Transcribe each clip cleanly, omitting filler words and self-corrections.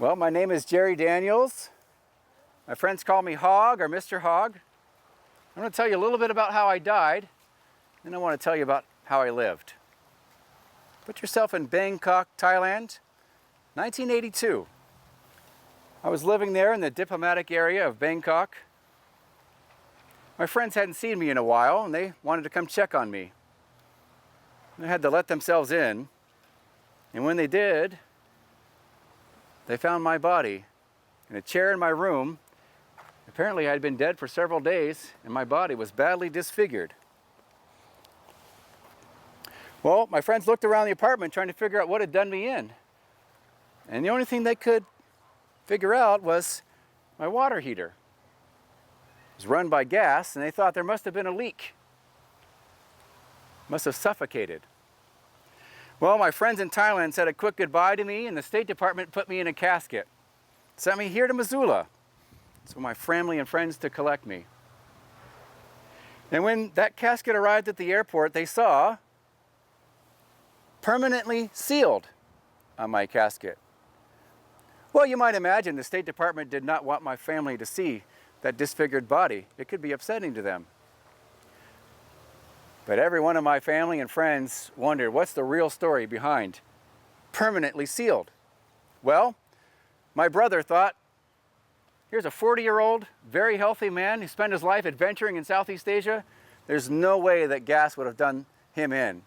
Well, my name is Jerry Daniels. My friends call me Hog or Mr. Hog. I'm going to tell you a little bit about how I died, then I want to tell you about how I lived. Put yourself in Bangkok, Thailand, 1982. I was living there in the diplomatic area of Bangkok. My friends hadn't seen me in a while and they wanted to come check on me. They had to let themselves in, and when they did, they found my body in a chair in my room. Apparently I had been dead for several days and my body was badly disfigured. Well, my friends looked around the apartment trying to figure out what had done me in. And the only thing they could figure out was my water heater. It was run by gas and they thought there must have been a leak. Must have suffocated. Well, my friends in Thailand said a quick goodbye to me and the State Department put me in a casket. Sent me here to Missoula. So my family and friends to collect me. And when that casket arrived at the airport, they saw permanently sealed on my casket. Well, you might imagine the State Department did not want my family to see that disfigured body. It could be upsetting to them. But every one of my family and friends wondered, what's the real story behind permanently sealed? Well, my brother thought, here's a 40-year-old, very healthy man who spent his life adventuring in Southeast Asia. There's no way that gas would have done him in.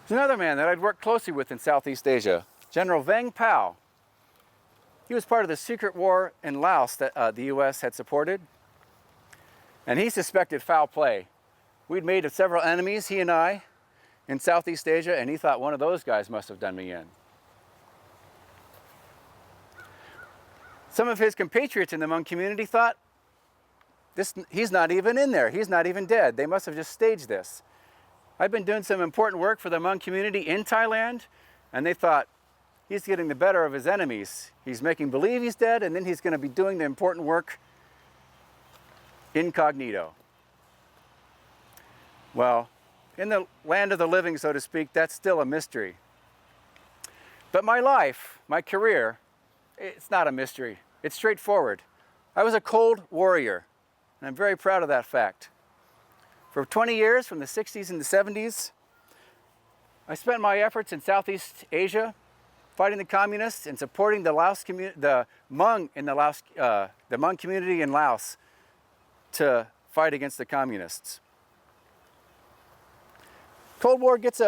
There's another man that I'd worked closely with in Southeast Asia, General Vang Pao. He was part of the secret war in Laos that the U.S. had supported. And he suspected foul play. We'd made several enemies, he and I, in Southeast Asia, and he thought one of those guys must have done me in. Some of his compatriots in the Hmong community thought, he's not even in there, he's not even dead. They must have just staged this. I've been doing some important work for the Hmong community in Thailand, and they thought, he's getting the better of his enemies. He's making believe he's dead, and then he's going to be doing the important work incognito. Well, in the land of the living, so to speak, that's still a mystery. But my life, my career, it's not a mystery. It's straightforward. I was a cold warrior, and I'm very proud of that fact. For 20 years, from the 60s and the 70s, I spent my efforts in Southeast Asia fighting the communists and supporting the Hmong in the Hmong community in Laos to fight against the communists. Cold War gets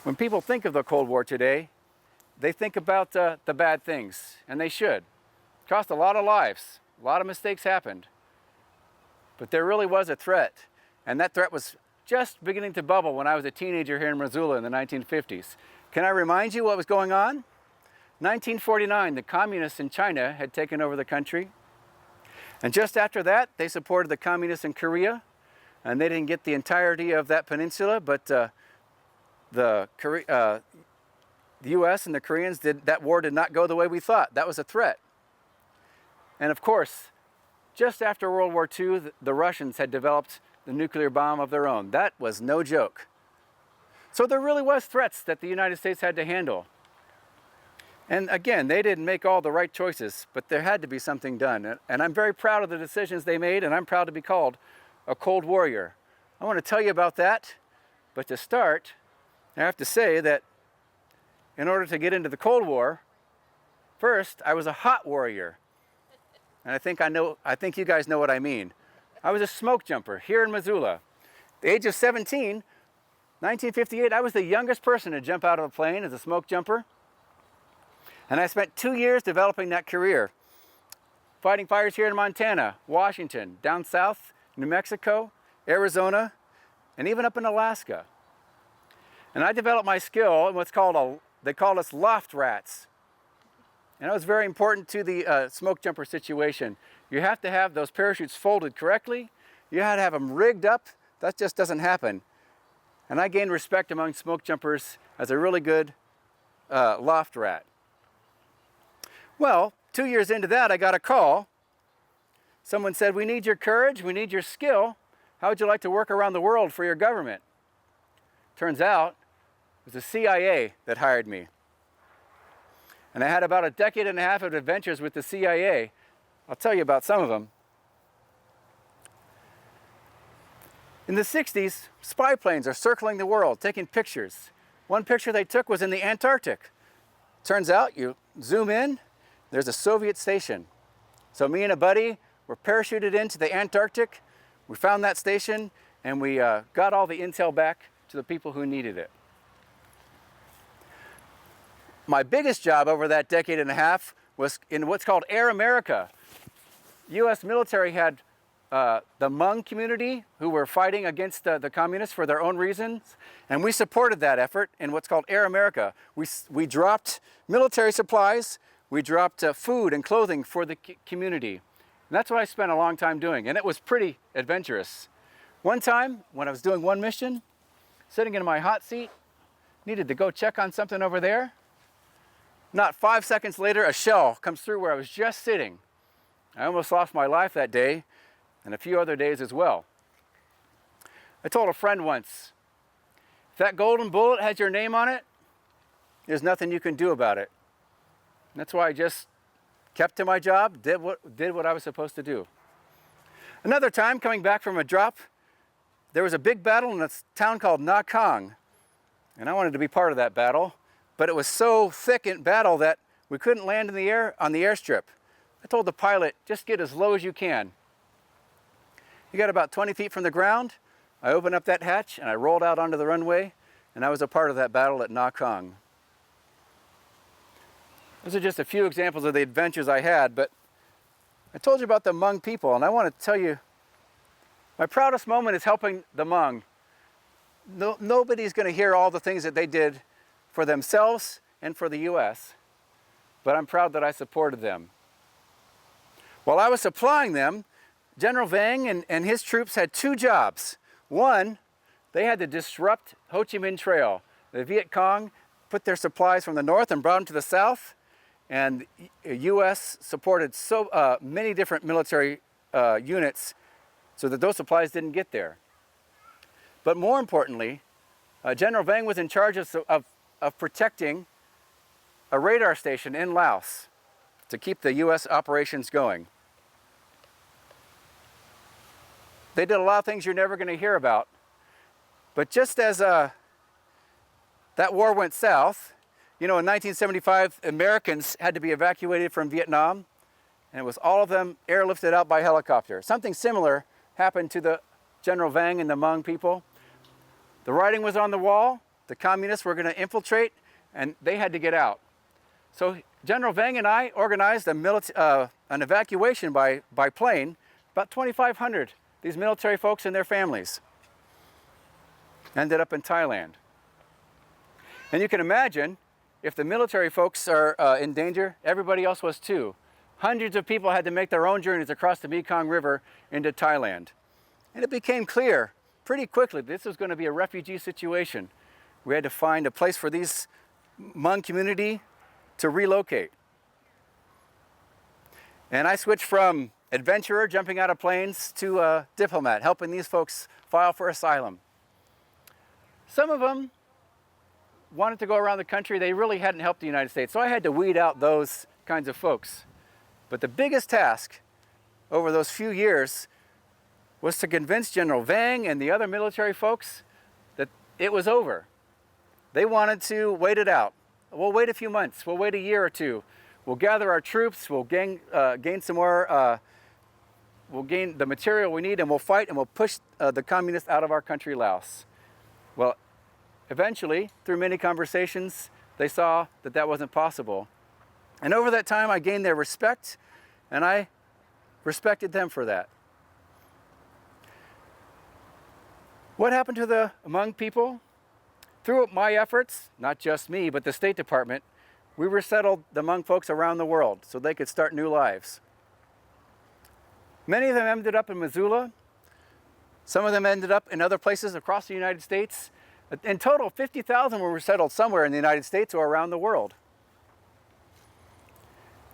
when people think of the Cold War today, they think about the bad things, and they should. It cost a lot of lives, a lot of mistakes happened. But there really was a threat, and that threat was just beginning to bubble when I was a teenager here in Missoula in the 1950s. Can I remind you what was going on? 1949, the communists in China had taken over the country. And just after that, they supported the communists in Korea. And they didn't get the entirety of that peninsula, but the US and the Koreans that war did not go the way we thought. That was a threat. And of course, just after World War II, the Russians had developed the nuclear bomb of their own. That was no joke. So there really was threats that the United States had to handle. And again, they didn't make all the right choices, but there had to be something done. And I'm very proud of the decisions they made, and I'm proud to be called a cold warrior. I want to tell you about that, but to start, I have to say that in order to get into the Cold War, first, I was a hot warrior. And I think you guys know what I mean. I was a smoke jumper here in Missoula. At the age of 17, 1958, I was the youngest person to jump out of a plane as a smoke jumper. And I spent 2 years developing that career, fighting fires here in Montana, Washington, down south, New Mexico, Arizona, and even up in Alaska. And I developed my skill in what's called they call us loft rats. And that was very important to the smoke jumper situation. You have to have those parachutes folded correctly. You have to have them rigged up. That just doesn't happen. And I gained respect among smoke jumpers as a really good loft rat. Well, 2 years into that, I got a call. Someone said, we need your courage, we need your skill. How would you like to work around the world for your government? Turns out, was the CIA that hired me. And I had about a decade and a half of adventures with the CIA. I'll tell you about some of them. In the 60s, spy planes are circling the world, taking pictures. One picture they took was in the Antarctic. Turns out, you zoom in, there's a Soviet station. So me and a buddy were parachuted into the Antarctic. We found that station, and we got all the intel back to the people who needed it. My biggest job over that decade and a half was in what's called Air America. U.S. military had the Hmong community who were fighting against the communists for their own reasons, and we supported that effort in what's called Air America. We dropped military supplies, we dropped food and clothing for the community. And that's what I spent a long time doing, and it was pretty adventurous. One time, when I was doing one mission, sitting in my hot seat, needed to go check on something over there. Not 5 seconds later, a shell comes through where I was just sitting. I almost lost my life that day, and a few other days as well. I told a friend once, if that golden bullet has your name on it, there's nothing you can do about it. And that's why I just kept to my job, did what I was supposed to do. Another time, coming back from a drop, there was a big battle in a town called Na Khang, and I wanted to be part of that battle. But it was so thick in battle that we couldn't land in the air on the airstrip. I told the pilot, just get as low as you can. You got about 20 feet from the ground. I opened up that hatch and I rolled out onto the runway, and I was a part of that battle at Na Khang. Those are just a few examples of the adventures I had, but I told you about the Hmong people, and I want to tell you, my proudest moment is helping the Hmong. Nobody's going to hear all the things that they did for themselves and for the U.S., but I'm proud that I supported them. While I was supplying them, General Vang and his troops had two jobs. One, they had to disrupt Ho Chi Minh Trail. The Viet Cong put their supplies from the north and brought them to the south, and the U.S. supported so many different military units so that those supplies didn't get there. But more importantly, General Vang was in charge of protecting a radar station in Laos to keep the U.S. operations going. They did a lot of things you're never going to hear about. But just as that war went south, you know, in 1975, Americans had to be evacuated from Vietnam, and it was all of them airlifted out by helicopter. Something similar happened to the General Vang and the Hmong people. The writing was on the wall. The communists were going to infiltrate, and they had to get out. So General Vang and I organized an evacuation by plane, about 2,500, these military folks and their families. Ended up in Thailand. And you can imagine, if the military folks are in danger, everybody else was too. Hundreds of people had to make their own journeys across the Mekong River into Thailand. And it became clear pretty quickly this was going to be a refugee situation. We had to find a place for these Hmong community to relocate. And I switched from adventurer, jumping out of planes, to diplomat, helping these folks file for asylum. Some of them wanted to go around the country. They really hadn't helped the United States, so I had to weed out those kinds of folks. But the biggest task over those few years was to convince General Vang and the other military folks that it was over. They wanted to wait it out. We'll wait a few months. We'll wait a year or two. We'll gather our troops. We'll gain some more. We'll gain the material we need, and we'll fight, and we'll push the communists out of our country, Laos. Well, eventually, through many conversations, they saw that that wasn't possible. And over that time, I gained their respect, and I respected them for that. What happened to the Hmong people? Through my efforts, not just me, but the State Department, we resettled the Hmong folks around the world so they could start new lives. Many of them ended up in Missoula. Some of them ended up in other places across the United States. In total, 50,000 were resettled somewhere in the United States or around the world.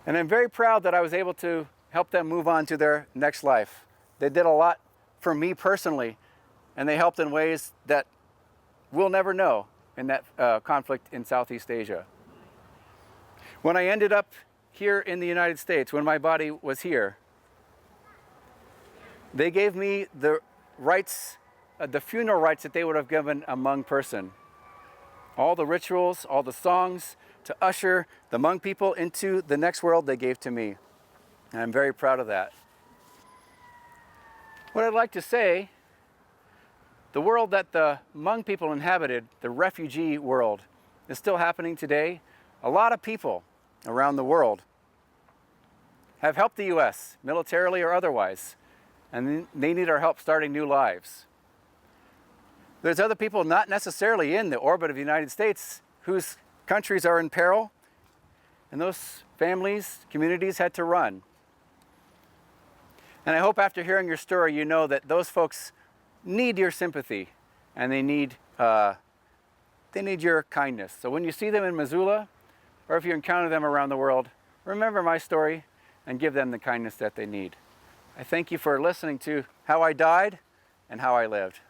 And I'm very proud that I was able to help them move on to their next life. They did a lot for me personally, and they helped in ways that we'll never know. in that conflict in Southeast Asia. When I ended up here in the United States, when my body was here, they gave me the rights, the funeral rights that they would have given a Hmong person. All the rituals, all the songs to usher the Hmong people into the next world they gave to me. And I'm very proud of that. What I'd like to say, the world that the Hmong people inhabited, the refugee world, is still happening today. A lot of people around the world have helped the U.S., militarily or otherwise, and they need our help starting new lives. There's other people not necessarily in the orbit of the United States whose countries are in peril, and those families, communities had to run. And I hope after hearing your story, you know that those folks need your sympathy, and they need your kindness. So when you see them in Missoula, or if you encounter them around the world, remember my story and give them the kindness that they need. I thank you for listening to how I died and how I lived.